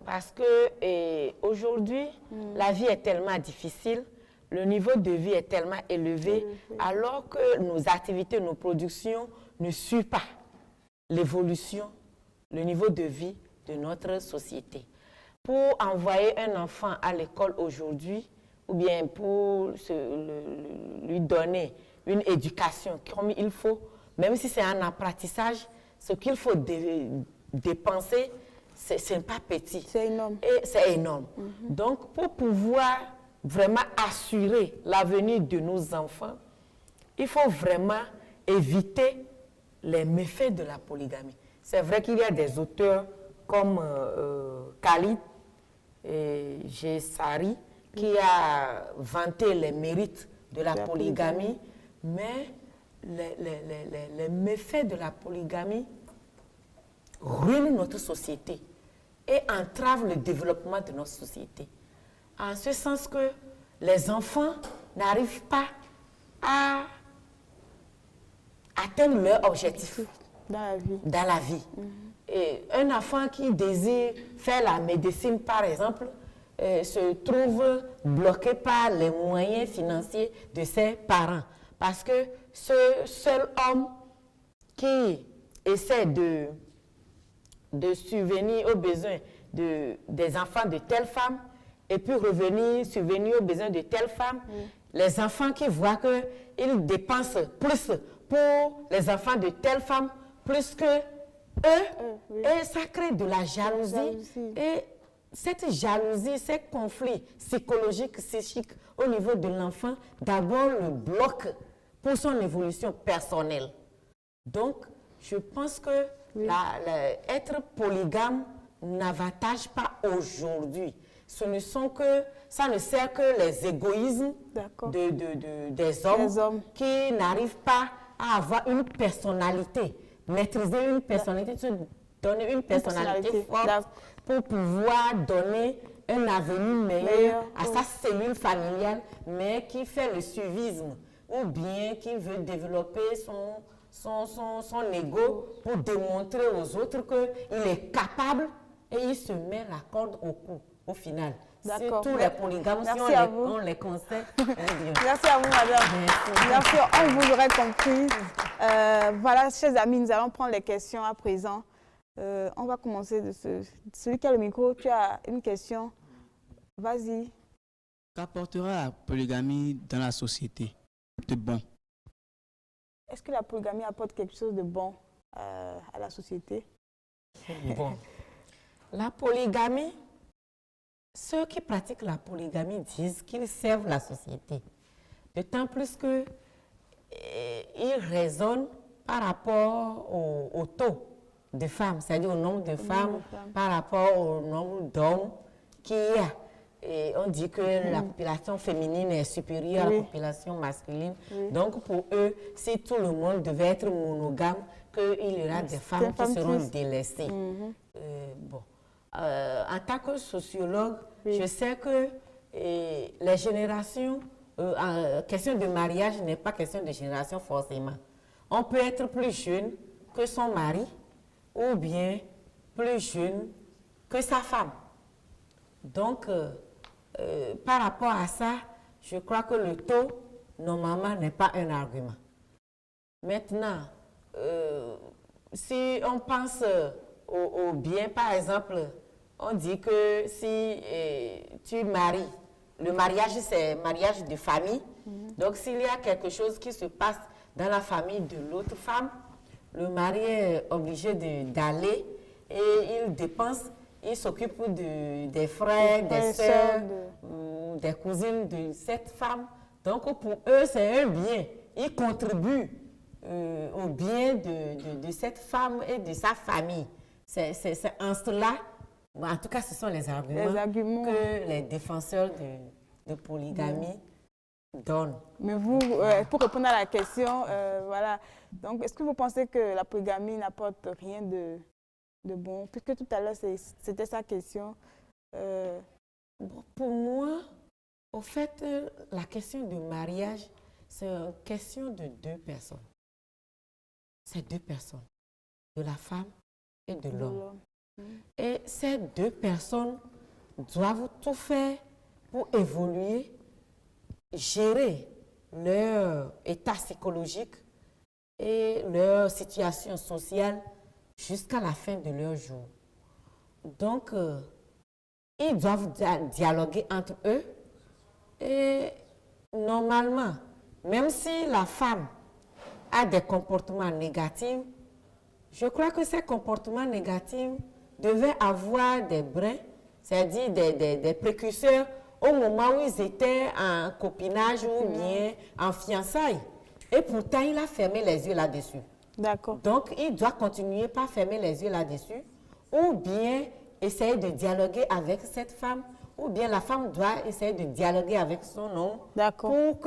Parce que aujourd'hui, la vie est tellement difficile, le niveau de vie est tellement élevé, alors que nos activités, nos productions ne suivent pas l'évolution, le niveau de vie de notre société. Pour envoyer un enfant à l'école aujourd'hui, ou bien pour lui donner une éducation comme il faut, même si c'est un apprentissage, ce qu'il faut dépenser, ce n'est pas petit. C'est énorme. Et c'est énorme. Donc, pour pouvoir vraiment assurer l'avenir de nos enfants, il faut vraiment éviter les méfaits de la polygamie. C'est vrai qu'il y a des auteurs comme Khalid et Gessari qui a vanté les mérites de la polygamie, mais les méfaits de la polygamie ruinent notre société et entravent le développement de notre société. En ce sens que les enfants n'arrivent pas à atteindre leur objectif dans la vie. Et un enfant qui désire faire la médecine, par exemple, se trouve bloqué par les moyens financiers de ses parents. Parce que ce seul homme qui essaie de subvenir aux besoins des enfants de telle femme et puis subvenir aux besoins de telle femme, les enfants qui voient qu'ils dépensent plus pour les enfants de telle femme, plus que eux, et ça crée de la jalousie. Et cette jalousie, ces conflits psychologiques, psychiques au niveau de l'enfant, d'abord le bloque pour son évolution personnelle. Donc, je pense que être polygame n'avantage pas aujourd'hui. Ça ne sert que les égoïsmes des hommes qui n'arrivent pas à avoir une personnalité, maîtriser une personnalité, se donner une personnalité forte pour pouvoir donner un avenir meilleur à sa cellule familiale, mais qui fait le suivisme ou bien qui veut développer son ego pour démontrer aux autres qu'il est capable et il se met la corde au cou au final. Surtout les polygames, si on les conseille. Merci à vous, madame. Merci, on vous aurait compris. Voilà, chers amis, nous allons prendre les questions à présent. On va commencer de celui qui a le micro. Tu as une question? Vas-y. Qu'apportera la polygamie dans la société de bon? Est-ce que la polygamie apporte quelque chose de bon à la société? Bon. La polygamie, ceux qui pratiquent la polygamie disent qu'ils servent la société. D'autant plus qu'ils raisonnent par rapport au taux de femmes, c'est-à-dire au nombre de femmes par rapport au nombre d'hommes qu'il y a. Et on dit que la population féminine est supérieure à la population masculine. Donc pour eux, si tout le monde devait être monogame, qu'il y aura des femmes qui seront délaissées. Bon. En tant que sociologue, je sais que les générations, question de mariage n'est pas question de génération forcément. On peut être plus jeune que son mari ou bien plus jeune que sa femme. Donc, par rapport à ça, je crois que le taux, normalement, n'est pas un argument. Maintenant, si on pense au bien, par exemple, on dit que si tu maries, le mariage, c'est mariage de famille. Donc, s'il y a quelque chose qui se passe dans la famille de l'autre femme, le mari est obligé d'aller et il dépense. Il s'occupe des frères, des soeurs, des cousines de cette femme. Donc, pour eux, c'est un bien. Ils contribuent au bien de cette femme et de sa famille. C'est en cela, en tout cas, ce sont les arguments que les défenseurs de polygamie donnent. Mais vous, pour répondre à la question, voilà. Donc, est-ce que vous pensez que la polygamie n'apporte rien de bon? Puisque tout à l'heure, c'était sa question. Pour moi, au fait, la question du mariage, c'est une question de deux personnes. C'est deux personnes, de la femme et de l'homme. Et ces deux personnes doivent tout faire pour évoluer, gérer leur état psychologique et leur situation sociale jusqu'à la fin de leur jour. Donc, ils doivent dialoguer entre eux et normalement, même si la femme a des comportements négatifs, je crois que ces comportements négatifs devaient avoir des brins, c'est-à-dire des précurseurs au moment où ils étaient en copinage ou bien en fiançailles. Et pourtant, il a fermé les yeux là-dessus. D'accord. Donc, il doit continuer par fermer les yeux là-dessus ou bien essayer de dialoguer avec cette femme ou bien la femme doit essayer de dialoguer avec son homme pour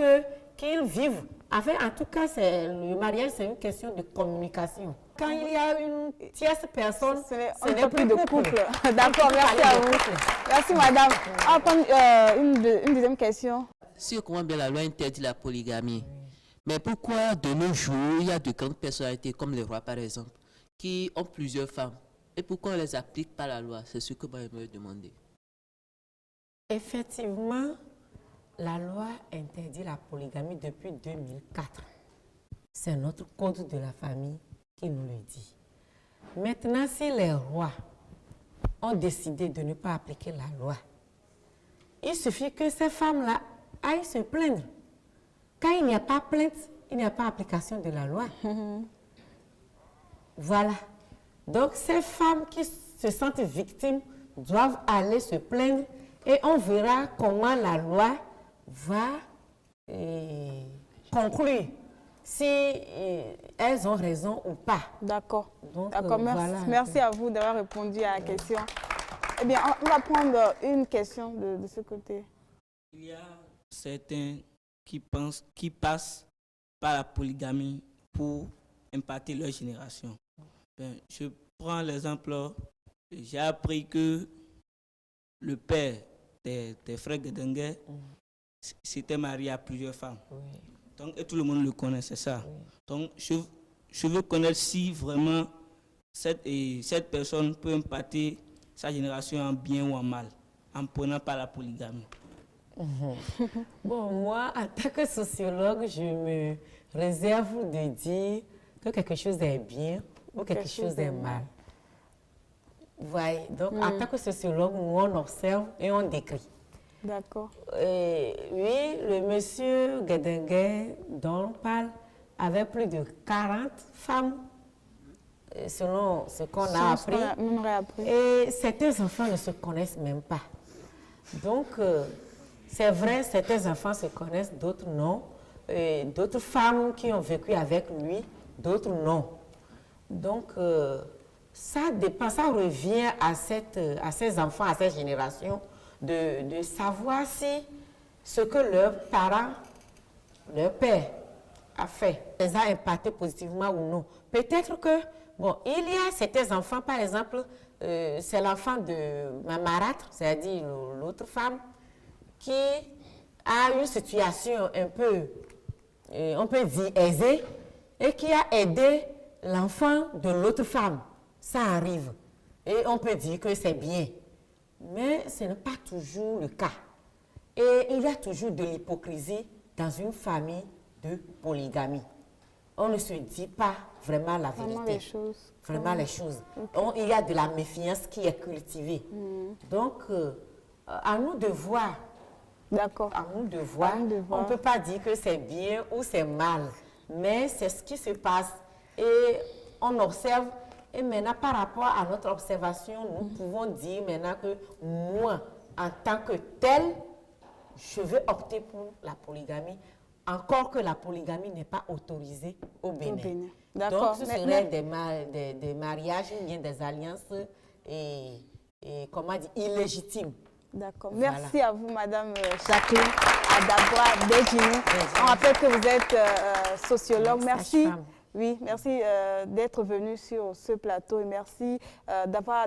qu'ils vivent. Enfin, en tout cas, le mariage, c'est une question de communication. Quand il y a une tierce personne, ce n'est plus de couple. D'accord, merci à vous. Merci, madame. On va prendre une deuxième question. Si on comprend bien, la loi interdit la polygamie. Mais pourquoi de nos jours, il y a de grandes personnalités comme les rois, par exemple, qui ont plusieurs femmes? Et pourquoi on ne les applique pas la loi? C'est ce que moi, je me demandais. Effectivement, la loi interdit la polygamie depuis 2004. C'est notre code de la famille qui nous le dit. Maintenant, si les rois ont décidé de ne pas appliquer la loi, il suffit que ces femmes-là aillent se plaindre. Quand il n'y a pas plainte, il n'y a pas application de la loi. Voilà. Donc, ces femmes qui se sentent victimes doivent aller se plaindre et on verra comment la loi va conclure si elles ont raison ou pas. D'accord. D'accord, voilà. Merci à vous d'avoir répondu à la question. Eh bien, on va prendre une question de ce côté. Il y a certains qui passent par la polygamie pour imparter leur génération. Ben, je prends l'exemple, j'ai appris que le père des frères Guédenguet s'était marié à plusieurs femmes. Oui. Donc, et tout le monde le connaît, c'est ça. Oui. Donc, je veux connaître si vraiment cette personne peut imparter sa génération en bien ou en mal, en prenant par la polygamie. Bon, moi, en tant que sociologue, je me réserve de dire que quelque chose est bien ou quelque chose est mal. Voyez, donc en tant que sociologue, nous on observe et on décrit. D'accord. Oui, le monsieur Guédenguet dont on parle avait plus de 40 femmes, selon ce qu'on a appris. Et certains enfants ne se connaissent même pas. Donc, c'est vrai, certains enfants se connaissent, d'autres non. D'autres femmes qui ont vécu avec lui, d'autres non. Donc, ça dépend, ça revient à ces enfants, à cette génération, de savoir si ce que leurs parents, leur père a fait, les a impactés positivement ou non. Peut-être que, bon, il y a certains enfants, par exemple, c'est l'enfant de ma marâtre, c'est-à-dire l'autre femme, qui a une situation un peu, on peut dire, aisée, et qui a aidé l'enfant de l'autre femme. Ça arrive. Et on peut dire que c'est bien. Mais ce n'est pas toujours le cas. Et il y a toujours de l'hypocrisie dans une famille de polygamie. On ne se dit pas vraiment la vérité. Vraiment les choses. Vraiment les choses. Okay. Il y a de la méfiance qui est cultivée. Donc, à nous de voir. D'accord. À nous de voir. On ne peut pas dire que c'est bien ou c'est mal. Mais c'est ce qui se passe. Et on observe. Et maintenant, par rapport à notre observation, nous pouvons dire maintenant que moi, en tant que tel, je veux opter pour la polygamie encore que la polygamie n'est pas autorisée au Bénin. D'accord. Donc, ce serait des mariages ou bien des alliances comment dire, illégitimes. D'accord. Voilà. Merci à vous, Madame Jacqueline Adabra Dejini. On rappelle que vous êtes sociologue. Merci. Oui, merci d'être venu sur ce plateau et merci d'avoir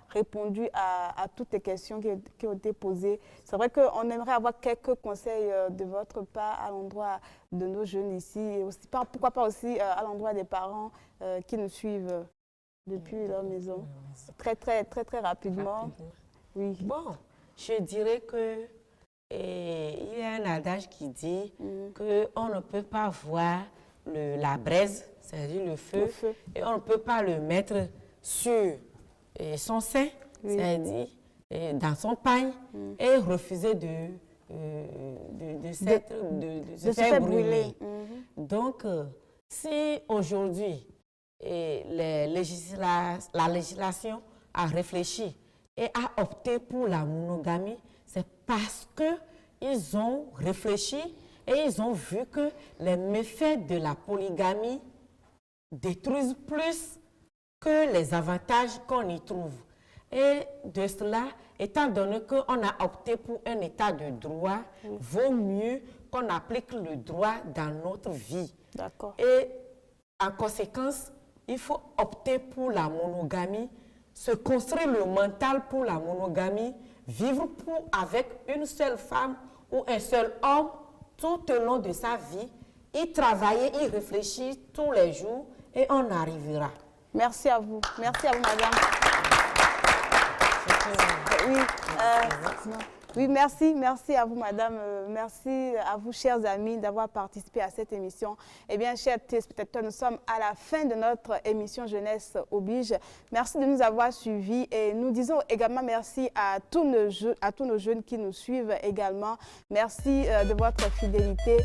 répondu à toutes les questions qui ont été posées. C'est vrai qu'on aimerait avoir quelques conseils de votre part à l'endroit de nos jeunes ici et aussi, pourquoi pas aussi à l'endroit des parents qui nous suivent depuis leur maison. Très rapidement. Oui. Bon, je dirais que il y a un adage qui dit qu'on ne peut pas voir la braise, c'est-à-dire le feu, et on ne peut pas le mettre sur son sein, c'est-à-dire dans son pagne, et refuser de se faire brûler. Donc, si aujourd'hui la législation a réfléchi et a opté pour la monogamie, c'est parce qu'ils ont réfléchi et ils ont vu que les méfaits de la polygamie détruisent plus que les avantages qu'on y trouve. Et de cela, étant donné qu'on a opté pour un état de droit, vaut mieux qu'on applique le droit dans notre vie. D'accord. Et en conséquence, il faut opter pour la monogamie, se construire le mental pour la monogamie, vivre avec une seule femme ou un seul homme tout au long de sa vie, y travailler, y réfléchir tous les jours et on arrivera. Merci à vous. Merci à vous, madame. Oui, merci à vous, madame. Merci à vous, chers amis, d'avoir participé à cette émission. Eh bien, chers téléspectateurs, nous sommes à la fin de notre émission Jeunesse Oblige. Merci de nous avoir suivis et nous disons également merci à tous nos jeunes qui nous suivent également. Merci de votre fidélité.